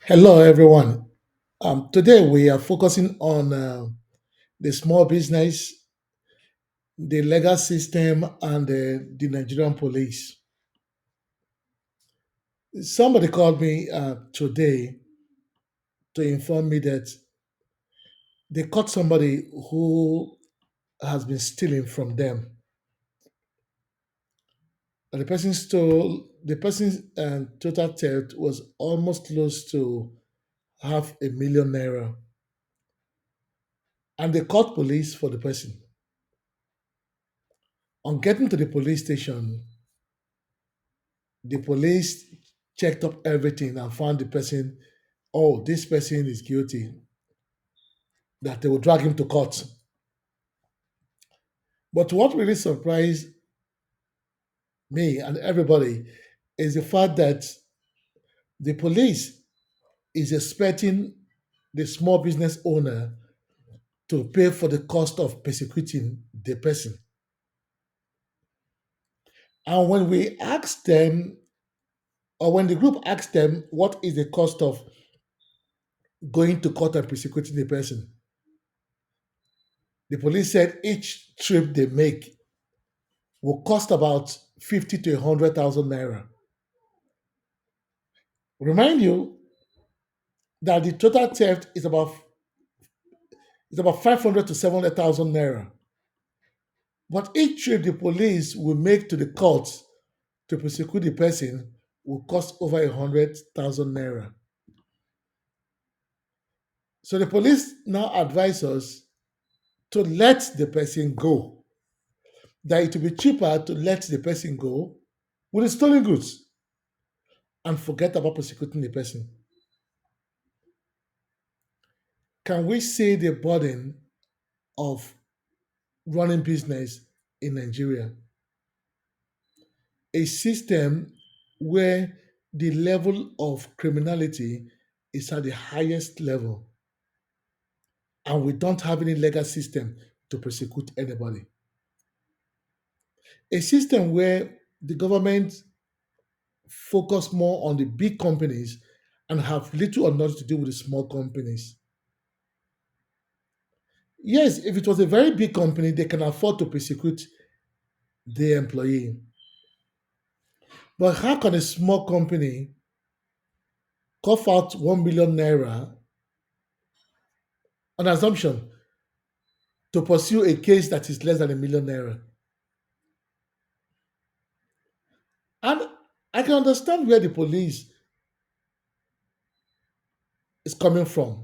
Hello, everyone. Today we are focusing on the small business, the legal system, and the Nigerian police. Somebody called me today to inform me that they caught somebody who has been stealing from them. And the person's total theft was almost close to half a million naira. And they called police for the person. On getting to the police station, the police checked up everything and found the person. Oh, this person is guilty, that they will drag him to court. But what really surprised me and everybody is the fact that the police is expecting the small business owner to pay for the cost of persecuting the person. And when we asked them, or when the group asked them, what is the cost of going to court and persecuting the person, the police said each trip they make will cost about 50 to 100,000 naira. Remind you that the total theft is about 500 to 700,000 naira. But each trip the police will make to the court to prosecute the person will cost over 100,000 naira. So the police now advise us to let the person go. That it will be cheaper to let the person go with the stolen goods and forget about prosecuting the person. Can we see the burden of running business in Nigeria? A system where the level of criminality is at the highest level and we don't have any legal system to prosecute anybody. A system where the government focus more on the big companies and have little or nothing to do with the small companies. Yes, if it was a very big company, they can afford to prosecute the employee. But how can a small company cough out 1 million naira on assumption to pursue a case that is less than a million naira? And I can understand where the police is coming from.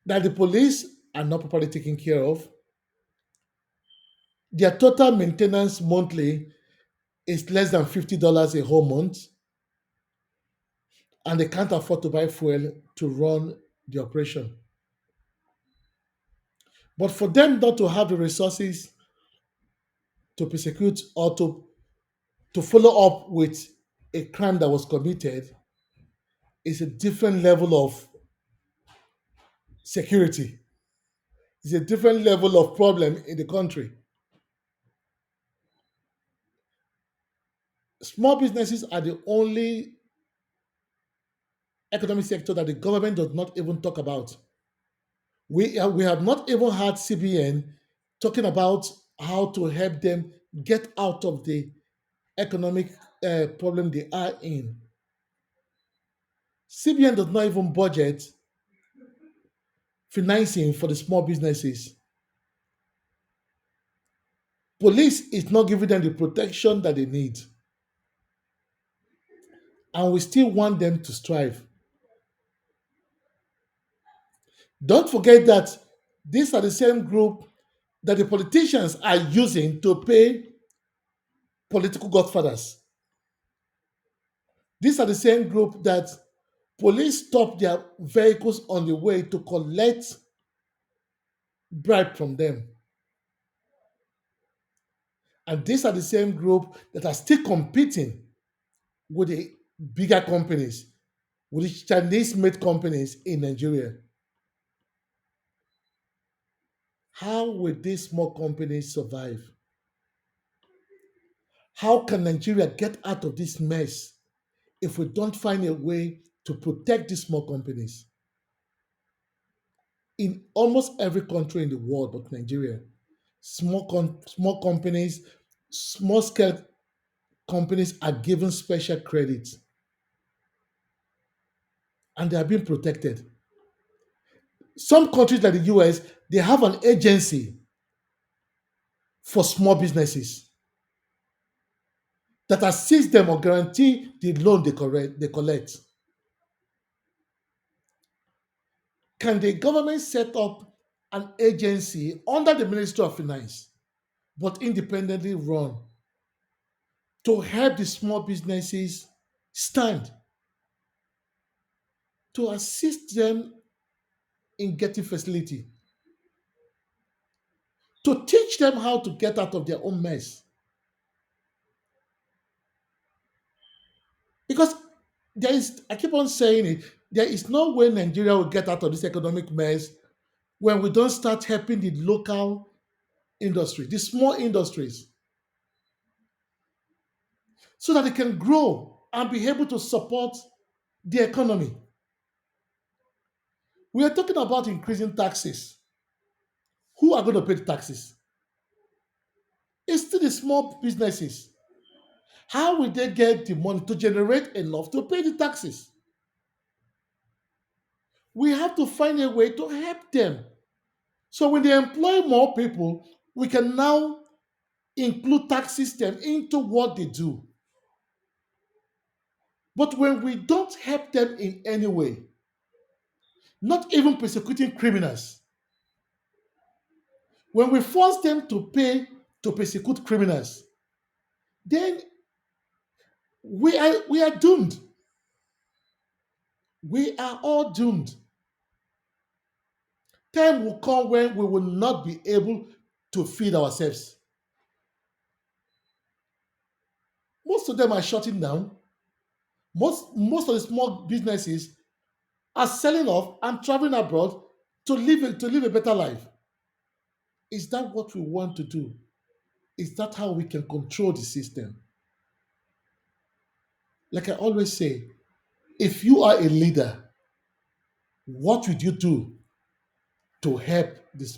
That the police are not properly taken care of. Their total maintenance monthly is less than $50 a whole month, and they can't afford to buy fuel to run the operation. But for them not to have the resources to prosecute or to follow up with a crime that was committed is a different level of security. It's a different level of problem in the country. Small businesses are the only economic sector that the government does not even talk about. We have not even had CBN talking about how to help them get out of the economic problem they are in. CBN does not even budget financing for the small businesses. Police is not giving them the protection that they need, and we still want them to strive. Don't forget that these are the same group that the politicians are using to pay political godfathers. These are the same group that police stop their vehicles on the way to collect bribe from them. And these are the same group that are still competing with the bigger companies, with the Chinese made companies in Nigeria. How will these small companies survive? How can Nigeria get out of this mess if we don't find a way to protect these small companies in almost every country in the world but Nigeria. Small companies, small scale companies are given special credits and they are being protected. Some countries like the US, they have an agency for small businesses that assists them or guarantee the loan they collect. Can the government set up an agency under the Ministry of Finance, but independently run to help the small businesses stand, to assist them in getting facility, to teach them how to get out of their own mess? Because I keep on saying it, there is no way Nigeria will get out of this economic mess when we don't start helping the local industry, the small industries, so that they can grow and be able to support the economy. We are talking about increasing taxes. Who are going to pay the taxes? It's still the small businesses. How will they get the money to generate enough to pay the taxes? We have to find a way to help them. So when they employ more people, we can now include tax system into what they do. But when we don't help them in any way, not even persecuting criminals, when we force them to pay to persecute criminals, then we are doomed. We are all doomed. Time will come when we will not be able to feed ourselves. Most of them are shutting down. Most of the small businesses are selling off and traveling abroad to live a better life. Is that what we want to do? Is that how we can control the system? Like I always say, if you are a leader, what would you do to help this